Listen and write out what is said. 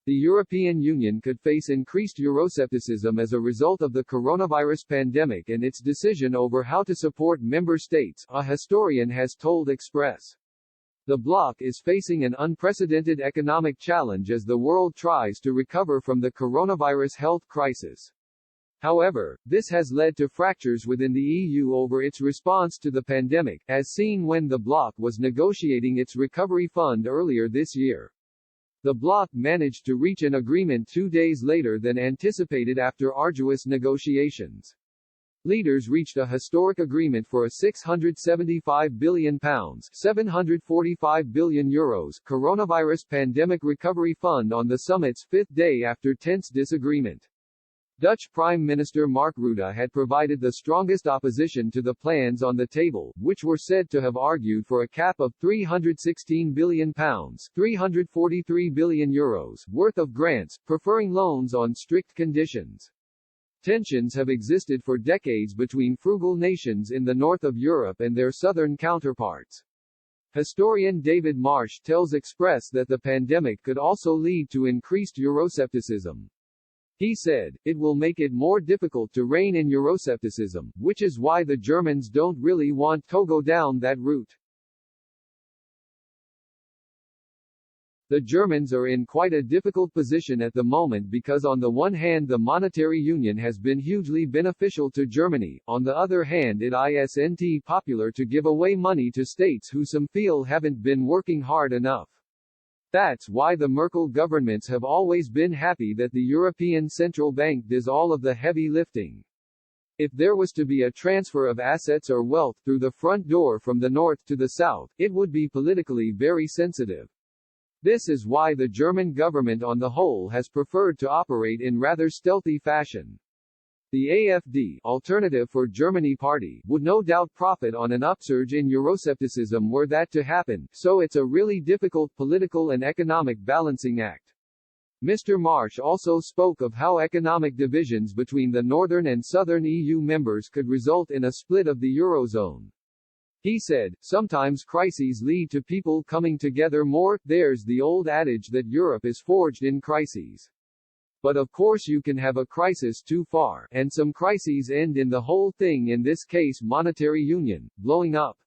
The European Union could face increased euroscepticism as a result of the coronavirus pandemic and its decision over how to support member states, a historian has told Express. The bloc is facing an unprecedented economic challenge as the world tries to recover from the coronavirus health crisis. However, this has led to fractures within the EU over its response to the pandemic, as seen when the bloc was negotiating its recovery fund earlier this year. The bloc managed to reach an agreement 2 days later than anticipated after arduous negotiations. Leaders reached a historic agreement for a £675 billion €745 billion coronavirus pandemic recovery fund on the summit's fifth day after tense disagreement. Dutch Prime Minister Mark Rutte had provided the strongest opposition to the plans on the table, which were said to have argued for a cap of £316 billion €343 billion worth of grants, preferring loans on strict conditions. Tensions have existed for decades between frugal nations in the north of Europe and their southern counterparts. Historian David Marsh tells Express that the pandemic could also lead to increased euroscepticism. He said, "It will make it more difficult to rein in euroscepticism, which is why the Germans don't really want to go down that route." The Germans are in quite a difficult position at the moment because on the one hand the monetary union has been hugely beneficial to Germany, on the other hand it isn't popular to give away money to states who some feel haven't been working hard enough. That's why the Merkel governments have always been happy that the European Central Bank does all of the heavy lifting. If there was to be a transfer of assets or wealth through the front door from the north to the south, it would be politically very sensitive. This is why the German government on the whole has preferred to operate in rather stealthy fashion. The AfD, Alternative for Germany party, would no doubt profit on an upsurge in euroscepticism were that to happen, so it's a really difficult political and economic balancing act. Mr. Marsh also spoke of how economic divisions between the northern and southern EU members could result in a split of the Eurozone. He said, "Sometimes crises lead to people coming together more, there's the old adage that Europe is forged in crises. But of course you can have a crisis too far, and some crises end in the whole thing, in this case monetary union, blowing up."